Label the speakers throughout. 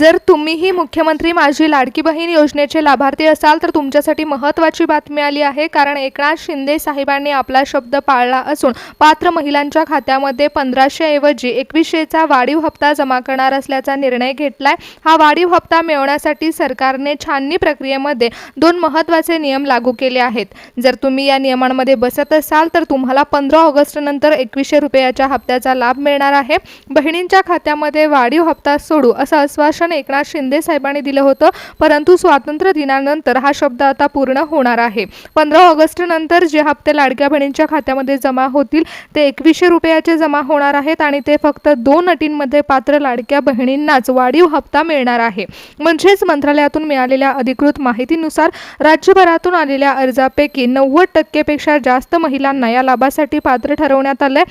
Speaker 1: जर तुम्हीही मुख्यमंत्री माझी लाडकी बहीण योजनेचे लाभार्थी असाल तर तुमच्यासाठी महत्त्वाची बातमी आली आहे। कारण एकनाथ शिंदे साहेबांनी आपला शब्द पाळला असून पात्र महिलांच्या खात्यामध्ये 1500 ऐवजी 2100चा वाढीव हप्ता जमा करणार असल्याचा निर्णय घेतलाय। हा वाढीव हप्ता मिळवण्यासाठी सरकारने छाननी प्रक्रियेमध्ये 2 महत्त्वाचे नियम लागू केले आहेत। जर तुम्ही या नियमांमध्ये बसत असाल तर तुम्हाला 15 ऑगस्ट नंतर 2100 रुपयाच्या हप्त्याचा लाभ मिळणार आहे। बहिणींच्या खात्यामध्ये वाढीव हप्ता सोडू असं आश्वासन एकनाथ शिंदे साहेबांनी दिलं होतं, परंतु स्वातंत्र्य दिनानंतर हा शब्द आता पूर्ण होणार आहे। 15 ऑगस्ट नंतर जे हप्ते लाडक्या बहिणींच्या खात्यामध्ये जमा होतील ते 2100 रुपयाचे जमा होणार आहेत आणि ते फक्त 2 अटींमध्ये पात्र लाडक्या बहिणींनाच वाढीव हप्ता मिळणार आहे। म्हणजेच मंत्रालयातून मिळालेल्या अधिकृत माहितीनुसार राज्यभरातून आलेल्या अर्जापैकी 90% पेक्षा जास्त महिलांना या लाभासाठी पात्र ठरवण्यात आले।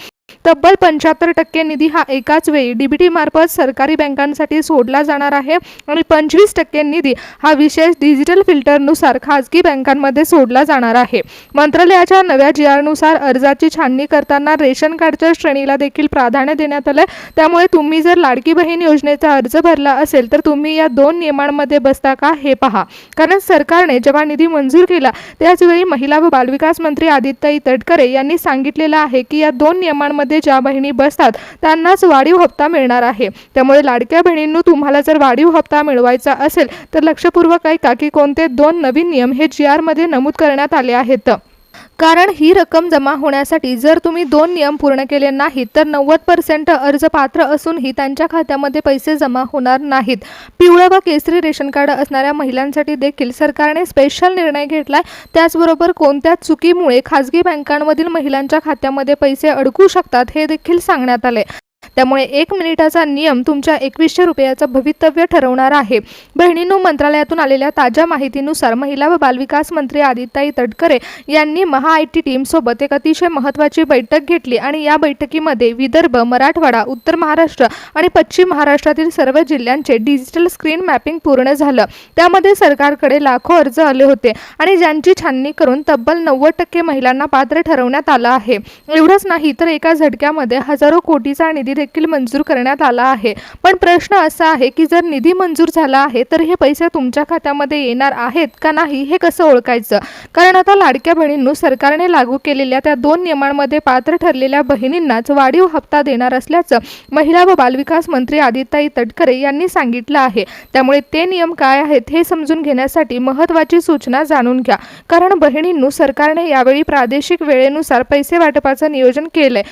Speaker 1: तब्बल 75% निधी हा एकाच वेळी डीबीटी मार्फत सरकारी बँकांसाठी सोडला जाणार आहे आणि 25% निधी हा विशेष डिजिटल फिल्टरनुसार खाजगी बँकांमध्ये सोडला जाणार आहे। मंत्रालयाच्या नव्या जीआरनुसार अर्जाची छाननी करताना रेशन कार्डच्या श्रेणीला देखील प्राधान्य देण्यात आले। त्यामुळे तुम्ही जर लाडकी बहीण योजनेचा अर्ज भरला असेल तर तुम्ही या 2 नियमांमध्ये बसता का हे पहा। कारण सरकारने जेव्हा निधी मंजूर केला त्याचवेळी महिला व बालविकास मंत्री आदित्यताई तटकरे यांनी सांगितलेलं आहे की या 2 नियमांमध्ये ज्या बहिणी बसतात त्यांनाच वाढीव हप्ता मिळणार आहे। त्यामुळे लाडक्या बहिणींनो तुम्हाला जर वाढीव हप्ता मिळवायचा असेल तर लक्षपूर्वक ऐका की कोणते 2 नवीन नियम हे जीआर मध्ये नमूद करण्यात आले आहेत। कारण ही रक्कम जमा होण्यासाठी जर तुम्ही 2 नियम पूर्ण केले नाहीत तर 90% अर्ज पात्र असूनही त्यांच्या खात्यामध्ये पैसे जमा होणार नाहीत। पिवळं व केसरी रेशन कार्ड असणाऱ्या महिलांसाठी देखील सरकारने स्पेशल निर्णय घेतलाय। त्याचबरोबर कोणत्या चुकीमुळे खाजगी बँकांमधील महिलांच्या खात्यामध्ये पैसे अडकू शकतात हे देखील सांगण्यात आले। त्यामुळे 1 मिनिटाचा नियम तुमच्या 2100 रुपयाचं भवितव्य ठरवणार आहे। बहिणींनो, मंत्रालयातून आलेल्या ताज्या माहितीनुसार महिला व बालविकास मंत्री आदित्यताई तटकरे यांनी महाआयटी टीम सोबत एक अतिशय महत्त्वाची बैठक घेतली आणि या बैठकीमध्ये विदर्भ, मराठवाडा, उत्तर महाराष्ट्र आणि पश्चिम महाराष्ट्रातील सर्व जिल्ह्यांचे डिजिटल स्क्रीन मॅपिंग पूर्ण झालं। त्यामध्ये सरकारकडे लाखो अर्ज आले होते आणि ज्यांची छाननी करून तब्बल 90% महिलांना पात्र ठरवण्यात आलं आहे। एवढंच नाही तर एका झटक्यामध्ये हजारो कोटीचा निधी देखील मंजूर करण्यात आला आहे। पण प्रश्न असा आहे की जर निधी मंजूर झाला आहे तर हे पैसे तुमच्या खात्यामध्ये येणार आहेत का नाही हे कसं ओळखायचं। कारण आता लाडक्या बहिणींनो सरकारने लागू केलेल्या त्या 2 नियमांमध्ये पात्र ठरलेल्या बहिणींनाच वाढीव हप्ता देणार असल्याचं महिला व बालविकास मंत्री आदित्यताई तटकरे यांनी सांगितलं आहे। त्यामुळे ते नियम काय आहेत हे समजून घेण्यासाठी महत्त्वाची सूचना जाणून घ्या। कारण बहिणींनो सरकारने यावेळी प्रादेशिक वेळेनुसार पैसे वाटपाचं नियोजन केलंय।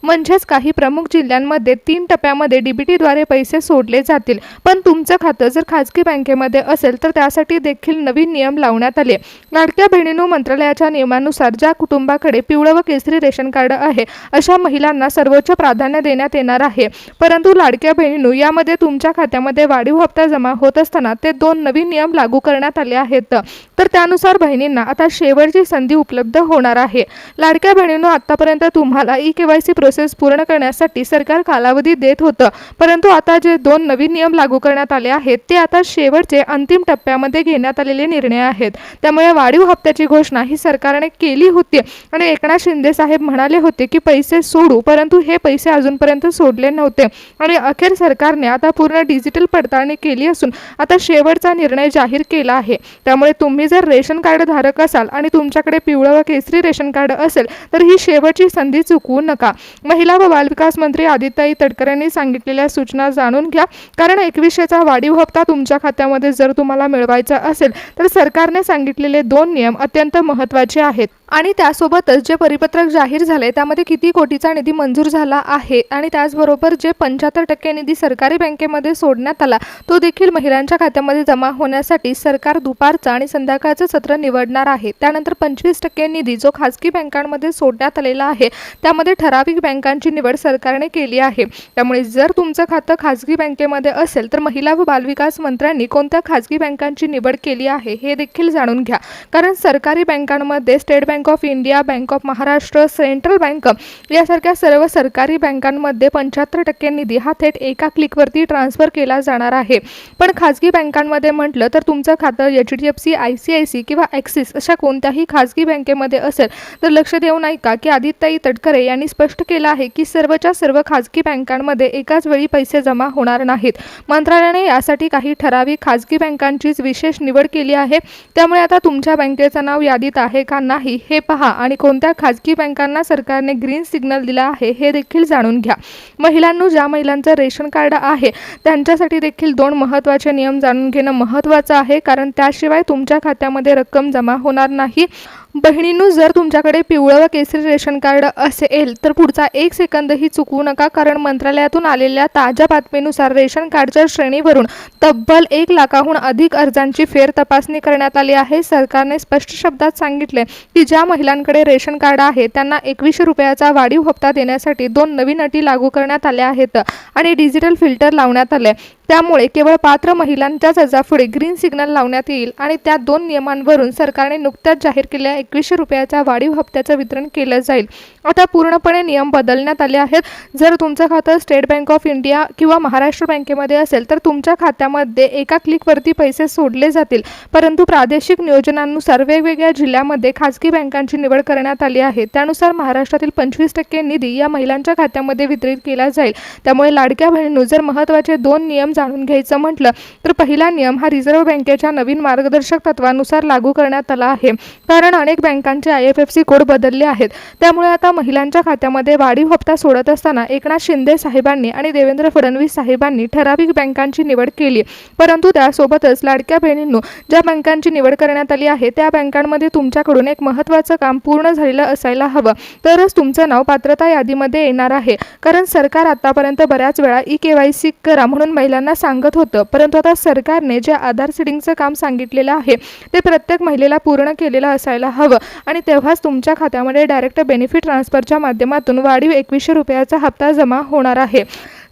Speaker 1: म्हणजेच काही प्रमुख जिल्ह्यांमध्ये 3 टप्प्यामध्ये डीबीटीद्वारे पैसे सोडले जातील। पण तुमचं खातं जर खाजगी बँकेमध्ये असेल तर त्यासाठी देखील नवीन नियम लावण्यात आले। लाडक्या बहिणींनो, मंत्रालयाच्या नियमानुसार ज्या कुटुंबाकडे पिवळं व केसरी रेशन कार्ड आहे अशा महिलांना सर्वोच्च प्राधान्य देण्यात येणार आहे। परंतु लाडक्या बहिणींनो, यामध्ये तुमच्या खात्यामध्ये वाढीव हप्ता जमा होत असताना ते 2 नवीन नियम लागू करण्यात आले आहेत। तर त्यानुसार बहिणींना आता शेवटची संधी उपलब्ध होणार आहे। लाडक्या बहिणींनो, आतापर्यंत तुम्हाला ई-केवायसी प्रोसेस पूर्ण करण्यासाठी सरकार कालावधी देत होतं, परंतु आता जे 2 नवीन नियम लागू करण्यात आले आहेत ते आता शेवटचे अंतिम टप्प्यामध्ये घेण्यात आलेले निर्णय आहेत। त्यामुळे वाढीव हप्त्याची घोषणा ही सरकारने केली होती आणि एकनाथ शिंदे साहेब म्हणाले होते की पैसे सोडू, परंतु हे पैसे अजूनपर्यंत सोडले नव्हते आणि अखेर सरकारने आता पूर्ण डिजिटल पडताळणी केली असून आता शेवटचा निर्णय जाहीर केला आहे। त्यामुळे तुम्ही जर रेशन कार्ड धारक असाल आणि तुमच्याकडे पिवळं व केसरी रेशन कार्ड असेल तर ही शेवटची संधी चुकवू नका। महिला व बालविकास मंत्री आदित्यताई तटकरे यांनी सांगितलेल्या सूचना जाणून घ्या। कारण 2100चा वाढीव हप्ता तुमच्या खात्यामध्ये जर तुम्हाला मिळवायचा असेल तर सरकारने सांगितलेले 2 नियम अत्यंत महत्त्वाचे आहेत। आणि त्यासोबतच जे परिपत्रक जाहीर झाले त्यामध्ये किती कोटीचा निधी मंजूर झाला आहे आणि त्याचबरोबर जे 75% निधी सरकारी बँकेमध्ये सोडण्यात आला तो देखील महिलांच्या खात्यामध्ये जमा होण्यासाठी सरकार दुपारचं आणि संध्याकाळचं सत्र निवडणार आहे। त्यानंतर 25% निधी जो खाजगी बँकांमध्ये सोडण्यात आलेला आहे त्यामध्ये ठराविक बँकांची निवड सरकारने केली आहे। त्यामुळे जर तुमचं खातं खाजगी बँकेमध्ये असेल तर महिला व बालविकास मंत्र्यांनी कोणत्या खाजगी बँकांची निवड केली आहे हे देखील जाणून घ्या। कारण सरकारी बँकांमध्ये state bank bank of India, bank of Maharashtra, central bank यासारख्या सर्व सरकारी बँकांमध्ये 75% निधी हा थेट एका क्लिकवरती ट्रान्सफर केला जाणार आहे. पण खाजगी बँकांमध्ये म्हटलं तर तुमचं खातं HDFC, ICICI किंवा ॲक्सिस अशा कोणत्याही खाजगी बँकेमध्ये असेल तर लक्ष देऊन ऐका की आदित्यताई तटकरे यांनी स्पष्ट केलं आहे की सर्वच्या सर्व खाजगी बँकांमध्ये एकाच वेळी पैसे जमा होणार नाहीत. मंत्रालयाने यासाठी काही ठराविक खाजगी बँकांचीच विशेष निवड केली आहे. त्यामुळे आता तुमच्या बँकेचं नाव यादीत आहे का नाही हे पहा आणि कोणत्या खाजगी बँकांना सरकारने ग्रीन सिग्नल दिला आहे हे देखील जाणून घ्या. महिलांनो, ज्या महिलांचं रेशन कार्ड आहे त्यांच्यासाठी देखील 2 महत्त्वाचे नियम जाणून घेणं महत्त्वाचं आहे, कारण त्याशिवाय तुमच्या खात्यामध्ये रक्कम जमा होणार नाही. बहिणींनो, जर तुमच्याकडे पिवळं व केसरी रेशन कार्ड असेल तर पुढचा 1 सेकंदही चुकवू नका, कारण मंत्रालयातून आलेल्या ताज्या बातमीनुसार रेशन कार्डच्या श्रेणीवरून तब्बल 1 लाखाहून अधिक अर्जांची फेर तपासणी करण्यात आली आहे. सरकारने स्पष्ट शब्दात सांगितले की ज्या महिलांकडे रेशन कार्ड आहे त्यांना 2100 रुपयाचा वाढीव हप्ता देण्यासाठी 2 नवीन अटी लागू करण्यात आल्या आहेत आणि डिजिटल फिल्टर लावण्यात आले. त्यामुळे केवळ पात्र महिलांच्याच अर्जापुढे ग्रीन सिग्नल लावण्यात येईल आणि त्या 2 नियमांवरून सरकारने नुकत्याच जाहीर केलेल्या 2100 रुपयाच्या वाढीव हप्त्याचं वितरण केलं जाईल. आता पूर्णपणे नियम बदलण्यात आले आहेत. जर तुमचं खातं स्टेट बँक ऑफ इंडिया किंवा महाराष्ट्र बँकेमध्ये असेल तर तुमच्या खात्यामध्ये एका क्लिकवरती पैसे सोडले जातील, परंतु प्रादेशिक नियोजनानुसार वेगवेगळ्या जिल्ह्यामध्ये खाजगी बँकांची निवड करण्यात आली आहे. त्यानुसार महाराष्ट्रातील 25% निधी या महिलांच्या खात्यामध्ये वितरित केला जाईल. त्यामुळे लाडक्या बहिणींनो, जर महत्त्वाचे 2 नियम जाणून घ्यायचं म्हटलं तर पहिला नियम हा रिझर्व्ह बँकेच्या नवीन मार्गदर्शक तत्वानुसार लागू करण्यात आला आहे, कारण अनेक बँकांचे IFSC कोड बदलले आहेत. त्यामुळे आता महिलांच्या खात्यामध्ये वाढीव हप्ता सोडत असताना एकनाथ शिंदे साहेबांनी आणि देवेंद्र फडणवीस साहेबांनी ठराविक बँकांची निवड केली. परंतु त्यासोबतच लाडक्या बहिणींनो, ज्या बँकांची निवड करण्यात आली आहे त्या बँकांमध्ये तुमच्याकडून एक महत्त्वाचं काम पूर्ण झालेलं असायला हवं, तरच तुमचं नाव पात्रता यादीमध्ये येणार आहे. कारण सरकार आतापर्यंत बऱ्याच वेळा EKYC करा म्हणून महिलांना सांगत होतं, परंतु आता सरकारने जे आधार सीडिंगचं काम सांगितलेलं आहे ते प्रत्येक महिलेला पूर्ण केलेलं असायला हवं आणि तेव्हाच तुमच्या खात्यामध्ये डायरेक्ट बेनिफिट ट्रान्सफरच्या माध्यमातून वाढीव 2100 रुपयाचा हप्ता जमा होणार आहे.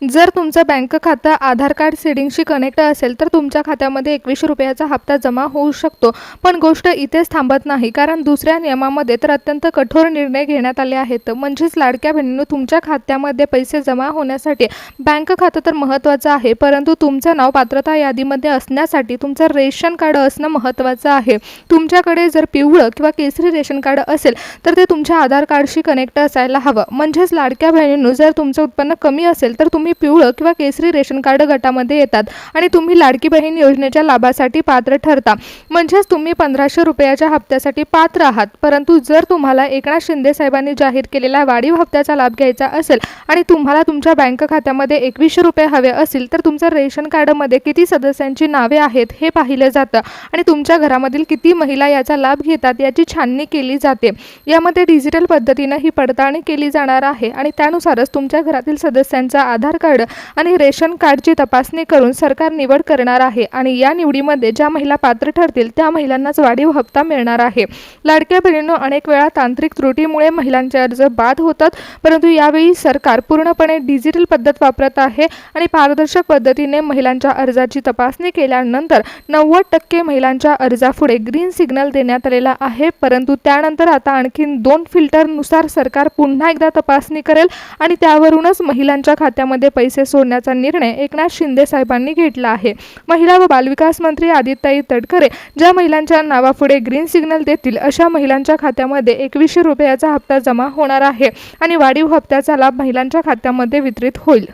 Speaker 1: जर तुमचं बँक खातं आधार कार्ड सीडिंगशी कनेक्ट असेल तर तुमच्या खात्यामध्ये 2100 रुपयाचा हप्ता जमा होऊ शकतो. पण गोष्ट इथेच थांबत नाही, कारण दुसऱ्या नियमामध्ये तर अत्यंत कठोर निर्णय घेण्यात आले आहेत. म्हणजेच लाडक्या बहिणींनो, तुमच्या खात्यामध्ये पैसे जमा होण्यासाठी बँक खातं तर महत्त्वाचं आहे, परंतु तुमचं नाव पात्रता यादीमध्ये असण्यासाठी तुमचं रेशन कार्ड असणं महत्त्वाचं आहे. तुमच्याकडे जर पिवळं किंवा केसरी रेशन कार्ड असेल तर ते तुमच्या आधार कार्डशी कनेक्ट असायला हवं. म्हणजेच लाडक्या बहिणींनो, जर तुमचं उत्पन्न कमी असेल तर तुम्ही पिवळं किंवा केसरी रेशन कार्ड गटामध्ये येतात आणि तुम्ही लाडकी बहीण योजनेच्या लाभासाठी पात्र ठरता. म्हणजेच तुम्ही 1500 रुपयाच्या हप्त्यासाठी पात्र आहात. परंतु जर तुम्हाला एकनाथ शिंदे साहेबांनी जाहीर केलेला वाढीव हप्त्याचा लाभ घ्यायचा असेल आणि तुम्हाला तुमच्या बँक खात्यामध्ये 2100 रुपये हवे असतील तर तुमचं रेशन कार्डमध्ये किती सदस्यांची नावे आहेत हे पाहिलं जातं आणि तुमच्या घरामधील किती महिला याचा लाभ घेतात याची छाननी केली जाते. यामध्ये डिजिटल पद्धतीनं ही पडताळणी केली जाणार आहे आणि त्यानुसारच तुमच्या घरातील सदस्यांचा आधार कार्ड आणि रेशन कार्डची तपासणी करून सरकार निवड करणार आहे आणि या निवडीमध्ये ज्या महिला पात्र ठरतील त्या महिलांनाच वाढीव हप्ता मिळणार आहे. लाडक्या बहिणींनो, अनेक वेळा तांत्रिक त्रुटीमुळे महिलांचे अर्ज बाद होतात, परंतु यावेळी सरकार पूर्णपणे डिजिटल पद्धत वापरत आहे आणि पारदर्शक पद्धतीने महिलांच्या अर्जाची तपासणी केल्यानंतर 90% महिलांच्या अर्जापुढे ग्रीन सिग्नल देण्यात आलेला आहे. परंतु त्यानंतर आता आणखीन 2 फिल्टरनुसार सरकार पुन्हा एकदा तपासणी करेल आणि त्यावरूनच महिलांच्या खात्यामध्ये पैसे सोडण्याचा निर्णय एकनाथ शिंदे साहेबांनी घेतला आहे. महिला व बालविकास मंत्री आदित्यताई तटकरे ज्या महिलांच्या नावापुढे ग्रीन सिग्नल देतील अशा महिलांच्या खात्यामध्ये 2100 रुपयाचा हप्ता जमा होणार आहे आणि वाढीव हप्त्याचा लाभ महिलांच्या खात्यामध्ये वितरित होईल.